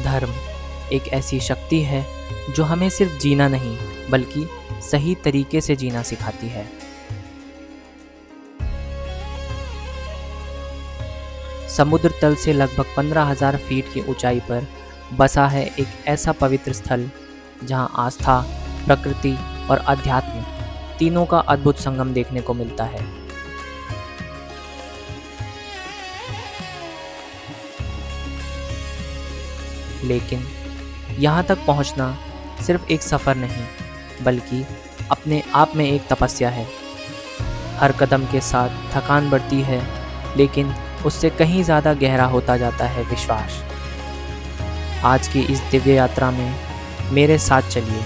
धर्म एक ऐसी शक्ति है जो हमें सिर्फ जीना नहीं बल्कि सही तरीके से जीना सिखाती है। समुद्र तल से लगभग 15,000 फीट की ऊंचाई पर बसा है एक ऐसा पवित्र स्थल जहां आस्था, प्रकृति और अध्यात्म तीनों का अद्भुत संगम देखने को मिलता है। लेकिन यहाँ तक पहुँचना सिर्फ एक सफ़र नहीं बल्कि अपने आप में एक तपस्या है। हर कदम के साथ थकान बढ़ती है, लेकिन उससे कहीं ज़्यादा गहरा होता जाता है विश्वास। आज की इस दिव्य यात्रा में मेरे साथ चलिए,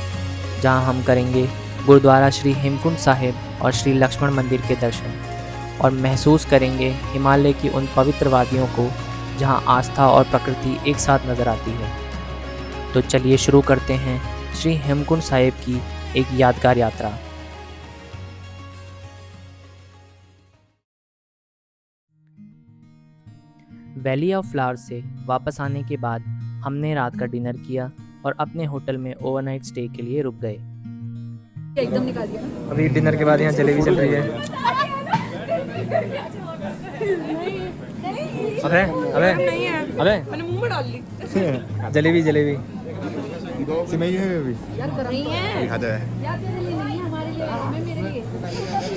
जहाँ हम करेंगे गुरुद्वारा श्री हेमकुंड साहिब और श्री लक्ष्मण मंदिर के दर्शन और महसूस करेंगे हिमालय की उन पवित्र वादियों को जहाँ आस्था और प्रकृति एक साथ नज़र आती है। तो चलिए शुरू करते हैं श्री हेमकुंड साहिब की एक यादगार यात्रा। वैली ऑफ फ्लावर्स से वापस आने के बाद हमने रात का डिनर किया और अपने होटल में ओवरनाइट स्टे के लिए रुक गए। एकदम निकाल दिया। अभी डिनर के बाद यहाँ जलेबी चल रही है। अबे अबे नहीं है, अबे मैंने मुंह में डाल ली। जलेबी जलेबी सिमई है अभी यार कर रही है खाता है। यार, तेरे लिए नहीं, हमारे लिए, इसमें मेरे लिए।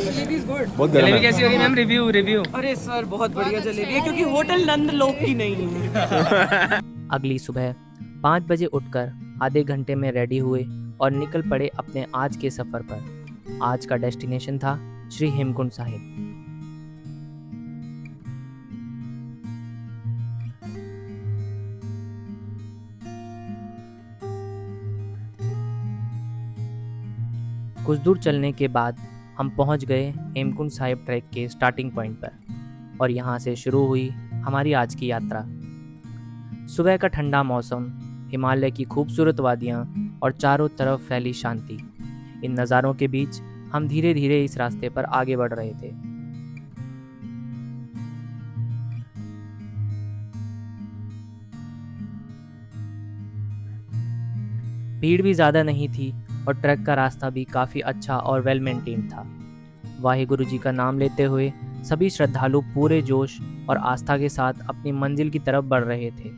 Jalebi is good. बहुत गर्म जलेबी है। कैसी होगी मैम? Review review. अरे सर, बहुत बढ़िया जलेबी है, क्योंकि होटल नंद लोक की नहीं है। अगली सुबह 5 बजे उठकर आधे घंटे में रेडी हुए और निकल पड़े अपने आज के सफ़र पर। आज का डेस्टिनेशन था श्री हेमकुंड साहिब। कुछ दूर चलने के बाद हम पहुंच गए हेमकुंड साहिब ट्रैक के स्टार्टिंग पॉइंट पर और यहां से शुरू हुई हमारी आज की यात्रा। सुबह का ठंडा मौसम, हिमालय की खूबसूरत वादियां और चारों तरफ फैली शांति, इन नज़ारों के बीच हम धीरे धीरे इस रास्ते पर आगे बढ़ रहे थे। भीड़ भी ज़्यादा नहीं थी और ट्रैक का रास्ता भी काफ़ी अच्छा और वेल मेंटेन था। वाहिगुरु जी का नाम लेते हुए सभी श्रद्धालु पूरे जोश और आस्था के साथ अपनी मंजिल की तरफ बढ़ रहे थे।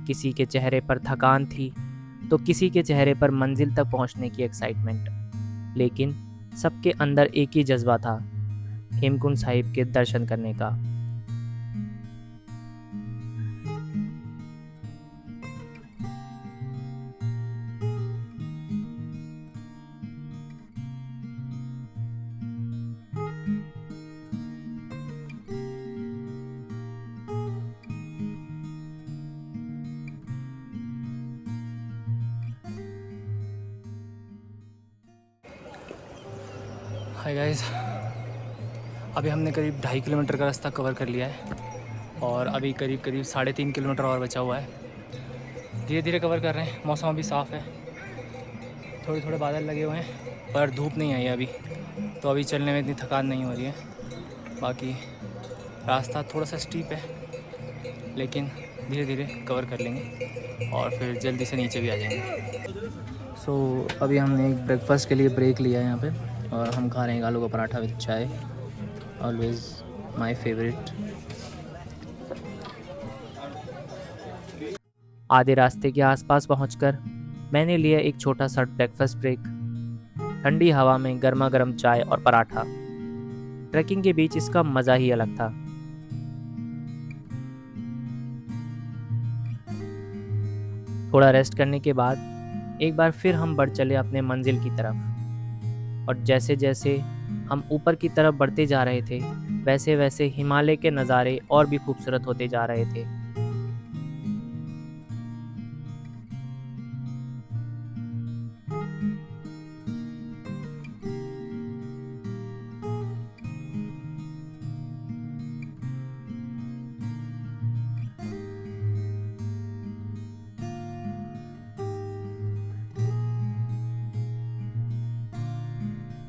किसी के चेहरे पर थकान थी तो किसी के चेहरे पर मंजिल तक पहुंचने की एक्साइटमेंट, लेकिन सबके अंदर एक ही जज्बा था, हेमकुंड साहिब के दर्शन करने का। हाय गाइस, अभी हमने करीब 2.5 किलोमीटर का रास्ता कवर कर लिया है और अभी करीब 3.5 किलोमीटर और बचा हुआ है। धीरे धीरे कवर कर रहे हैं। मौसम अभी साफ़ है, थोड़े थोड़े बादल लगे हुए हैं पर धूप नहीं आई अभी, तो अभी चलने में इतनी थकान नहीं हो रही है। बाकी रास्ता थोड़ा सा स्टीप है, लेकिन धीरे धीरे कवर कर लेंगे और फिर जल्दी से नीचे भी आ जाएंगे। अभी हमने एक ब्रेकफास्ट के लिए ब्रेक लिया है यहाँ पे और हम खा रहे हैं आलू का पराठा विद चाय, ऑलवेज माय फेवरेट। आधे रास्ते के आसपास पहुंचकर मैंने लिया एक छोटा सा ब्रेकफास्ट ब्रेक। ठंडी हवा में गर्मा गर्म चाय और पराठा, ट्रैकिंग के बीच इसका मज़ा ही अलग था। थोड़ा रेस्ट करने के बाद एक बार फिर हम बढ़ चले अपने मंजिल की तरफ। और जैसे जैसे हम ऊपर की तरफ बढ़ते जा रहे थे वैसे वैसे हिमालय के नज़ारे और भी खूबसूरत होते जा रहे थे।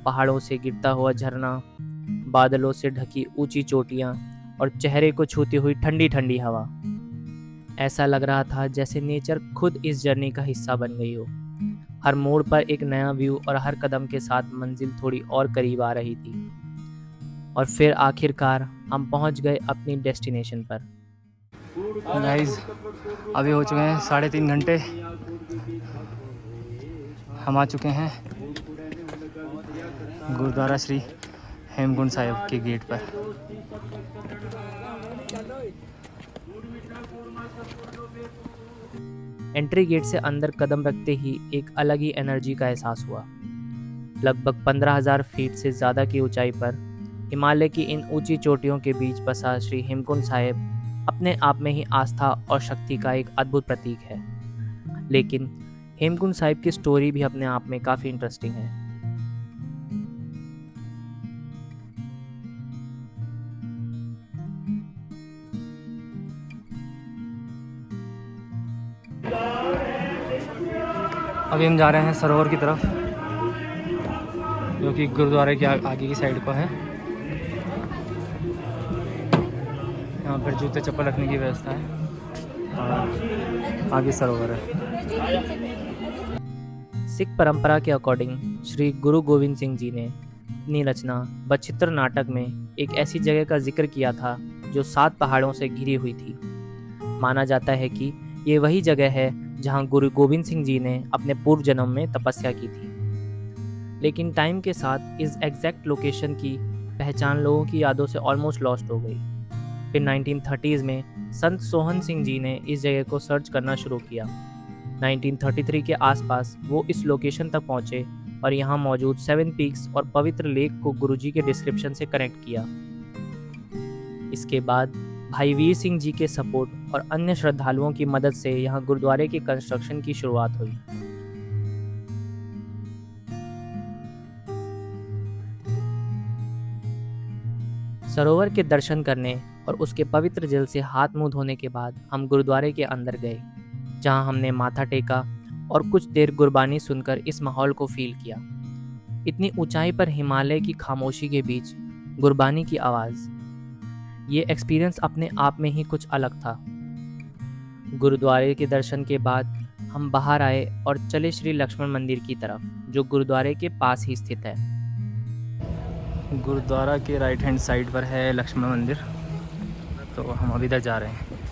पहाड़ों से गिरता हुआ झरना, बादलों से ढकी ऊंची चोटियां और चेहरे को छूती हुई ठंडी ठंडी हवा। ऐसा लग रहा था जैसे नेचर खुद इस जर्नी का हिस्सा बन गई हो। हर मोड़ पर एक नया व्यू और हर कदम के साथ मंजिल थोड़ी और करीब आ रही थी। और फिर आखिरकार हम पहुंच गए अपनी डेस्टिनेशन पर। गाइस अभी हो चुके हैं 3.5 घंटे। हम आ चुके हैं गुरुद्वारा श्री हेमकुंड साहिब के गेट पर। एंट्री गेट से अंदर कदम रखते ही एक अलग ही एनर्जी का एहसास हुआ। लगभग 15,000 फीट से ज़्यादा की ऊंचाई पर हिमालय की इन ऊंची चोटियों के बीच बसा श्री हेमकुंड साहिब अपने आप में ही आस्था और शक्ति का एक अद्भुत प्रतीक है। लेकिन हेमकुंड साहिब की स्टोरी भी अपने आप में काफ़ी इंटरेस्टिंग है। अभी हम जा रहे हैं सरोवर की तरफ, जो कि गुरुद्वारे के आगे की साइड को है। यहाँ पर जूते चप्पल रखने की व्यवस्था है और आगे सरोवर है। सिख परंपरा के अकॉर्डिंग श्री गुरु गोविंद सिंह जी ने अपनी रचना बचित्र नाटक में एक ऐसी जगह का जिक्र किया था जो 7 पहाड़ों से घिरी हुई थी। माना जाता है कि ये वही जगह है जहाँ गुरु गोविंद सिंह जी ने अपने पूर्व जन्म में तपस्या की थी। लेकिन टाइम के साथ इस एग्जैक्ट लोकेशन की पहचान लोगों की यादों से ऑलमोस्ट लॉस्ट हो गई। फिर 1930s में संत सोहन सिंह जी ने इस जगह को सर्च करना शुरू किया। 1933 के आसपास वो इस लोकेशन तक पहुंचे और यहाँ मौजूद 7 पीक्स और पवित्र लेक को गुरुजी के डिस्क्रिप्शन से कनेक्ट किया। इसके बाद भाई वीर सिंह जी के सपोर्ट और अन्य श्रद्धालुओं की मदद से यहाँ गुरुद्वारे की कंस्ट्रक्शन की शुरुआत हुई। सरोवर के दर्शन करने और उसके पवित्र जल से हाथ मुंह धोने के बाद हम गुरुद्वारे के अंदर गए, जहां हमने माथा टेका और कुछ देर गुरबानी सुनकर इस माहौल को फील किया। इतनी ऊंचाई पर हिमालय की खामोशी के बीच गुरबानी की आवाज़, ये एक्सपीरियंस अपने आप में ही कुछ अलग था। गुरुद्वारे के दर्शन के बाद हम बाहर आए और चले श्री लक्ष्मण मंदिर की तरफ, जो गुरुद्वारे के पास ही स्थित है। गुरुद्वारा के राइट हैंड साइड पर है लक्ष्मण मंदिर, तो हम अभी इधर जा रहे हैं।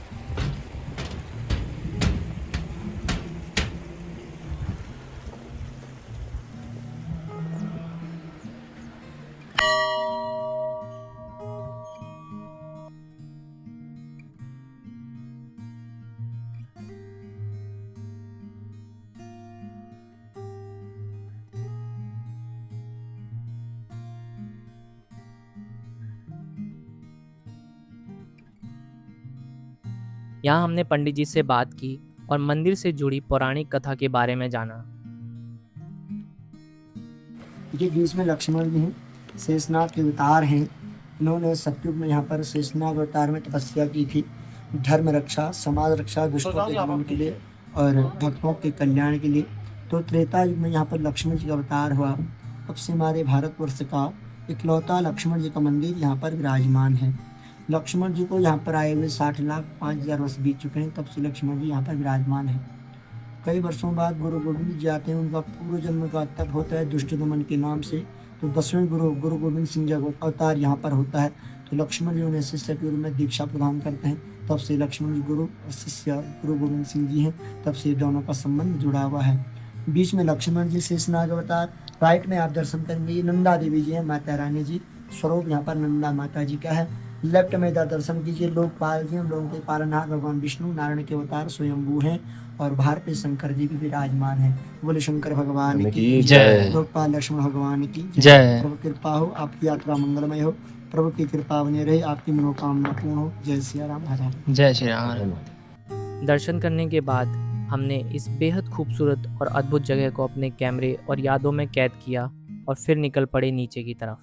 यहाँ हमने पंडित जी से बात की और मंदिर से जुड़ी पौराणिक कथा के बारे में जाना। ये बीच में लक्ष्मण जी हैं, शेषनाग के अवतार हैं। इन्होंने सतयुग में यहाँ पर शेषनाग अवतार में तपस्या की थी, धर्म रक्षा, समाज रक्षा, दुष्टों के दमन के लिए और भक्तों के कल्याण के लिए। तो त्रेता युग में यहाँ पर लक्ष्मण जी का अवतार हुआ। तब से हमारे भारतवर्ष का इकलौता लक्ष्मण जी का मंदिर यहाँ पर विराजमान है। लक्ष्मण जी को यहाँ पर आए हुए 60,05,000 वर्ष बीत चुके हैं। तब से लक्ष्मण जी यहाँ पर विराजमान है। कई वर्षों बाद गुरु गोविंद जी आते हैं, उनका पूर्व जन्म का तप होता है दुष्ट दमन के नाम से। तो 10वें गुरु गोविंद सिंह जी का अवतार यहाँ पर होता है। तो लक्ष्मण जी उन्हें शिष्य के रूप में दीक्षा प्रदान करते हैं। तब से लक्ष्मण जी गुरु और शिष्य गुरु गोविंद सिंह जी हैं। तब से दोनों का संबंध जुड़ा हुआ है। बीच में लक्ष्मण जी शेषनाग अवतार, राइट में आप दर्शन करेंगे ये नंदा देवी जी हैं, माता रानी जी। स्वरूप यहाँ पर नंदा माता जी का है। लेफ्ट में इधर दर्शन कीजिए। लोकपाल जी, हम लोगों के पालनहार भगवान विष्णु नारायण के अवतार स्वयंभू हैं और बाहर पे शंकर जी भी विराजमान हैं। बोले शंकर भगवान की जय। लोकपाल लक्ष्मण भगवान की जय। प्रभु कृपा हो, आपकी यात्रा मंगलमय हो, प्रभु की कृपा बनी रहे, आपकी मनोकामना पूर्ण हो। जय सिया राम, हरे राम। जय श्री राम। दर्शन करने के बाद हमने इस बेहद खूबसूरत और अद्भुत जगह को अपने कैमरे और यादों में कैद किया और फिर निकल पड़े नीचे की तरफ।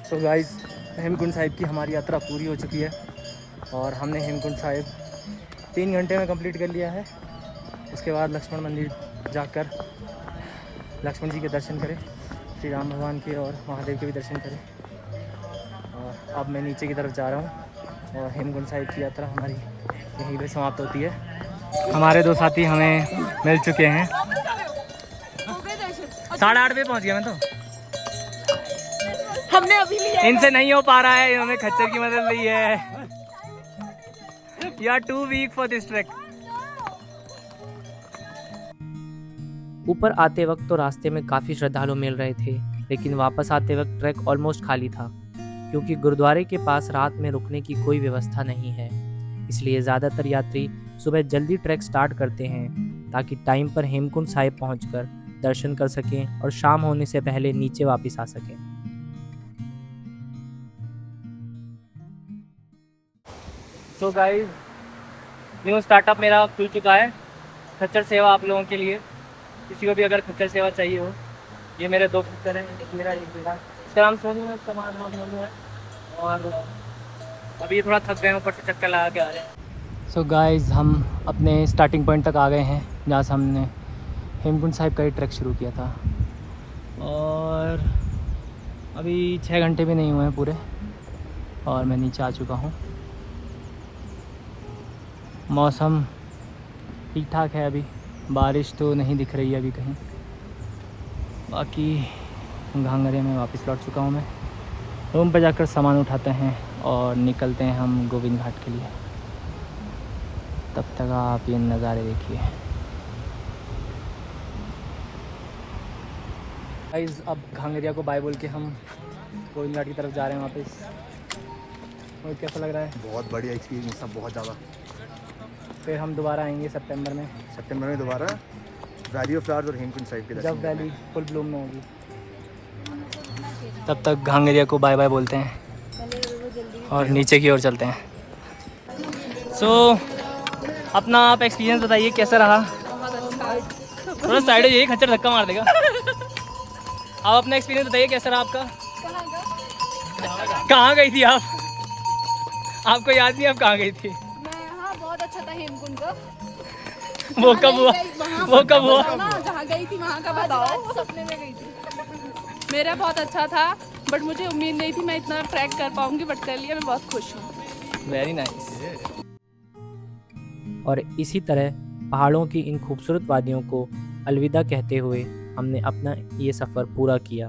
सो गाइस, हेमकुंड साहिब की हमारी यात्रा पूरी हो चुकी है और हमने हेमकुंड साहिब 3 घंटे में कंप्लीट कर लिया है। उसके बाद लक्ष्मण मंदिर जाकर लक्ष्मण जी के दर्शन करें, श्री राम भगवान के और महादेव के भी दर्शन करें। और अब मैं नीचे की तरफ जा रहा हूँ और हेमकुंड साहिब की यात्रा हमारी यहीं पे समाप्त होती है। हमारे 2 साथी हमें मिल चुके हैं। 8:30 बजे पहुँच गया मैं तो। हमने अभी लिया इनसे नहीं हो पा रहा है, इन्होंने खच्चर की मदद ली है। You are too weak for this trek. ऊपर आते वक्त तो रास्ते में काफ़ी श्रद्धालु मिल रहे थे, लेकिन वापस आते वक्त ट्रैक ऑलमोस्ट खाली था क्योंकि गुरुद्वारे के पास रात में रुकने की कोई व्यवस्था नहीं है। इसलिए ज़्यादातर यात्री सुबह जल्दी ट्रैक स्टार्ट करते हैं ताकि टाइम पर हेमकुंड साहिब पहुंचकर दर्शन कर सकें और शाम होने से पहले नीचे वापस आ सकें। सो गाइस, न्यू स्टार्टअप मेरा खुल चुका है, खच्चर सेवा आप लोगों के लिए। किसी को भी अगर खच्चर सेवा चाहिए हो, ये मेरे 2 खच्चर हैं, एक मेरा एक मेरा। इसका नाम सोनू है, इसका नाम सोनू है। और अभी ये थोड़ा थक गए हैं, ऊपर से चक्कर लगा के आ रहे हैं। सो गाइस, हम अपने स्टार्टिंग पॉइंट तक आ गए हैं जहाँ से हमने हेमकुंड साहिब का ही ट्रैक शुरू किया था। और अभी 6 घंटे भी नहीं हुए हैं पूरे और मैं नीचे आ चुका हूँ। मौसम ठीक ठाक है, अभी बारिश तो नहीं दिख रही है अभी कहीं। बाकी घांगरे में वापस लौट चुका हूँ मैं। रूम पर जाकर सामान उठाते हैं और निकलते हैं हम गोविंद घाट के लिए। तब तक आप ये नज़ारे देखिए। गाइस, अब घांगरिया को बाय बोल के हम गोविंद घाट की तरफ जा रहे हैं वापस। और कैसा लग रहा है? बहुत बढ़िया एक्सपीरियंस था, बहुत ज़्यादा। फिर हम दोबारा आएंगे सितंबर में दोबारा वैली ऑफ फ्लावर्स और हेमकुंड साहिब के दर्शन जब वैली फुल ब्लूम में होगी। तब तक घांगरिया को बाय बाय बोलते हैं और नीचे की ओर चलते हैं। सो अपना आप एक्सपीरियंस बताइए, कैसा रहा? थोड़ा साइड हो, यही खच्चर धक्का मार देगा। आप अपना एक्सपीरियंस बताइए, कैसा रहा आपका? कहाँ गई थी आप? आपको याद नहीं आप कहाँ गई थी? बहुत अच्छा था हेमकुंड का। वो कब हुआ? वो कब हुआ? जहाँ गई थी वहाँ का बताओ। सपने में गई थी। मेरा बहुत अच्छा था, बट मुझे उम्मीद नहीं थी मैं इतना ट्रैक कर पाऊंगी, बट कर लिया। मैं बहुत खुश हूँ। Very nice. और इसी तरह पहाड़ों की इन खूबसूरत वादियों को अलविदा कहते हुए हमने अपना ये सफ़र पूरा किया।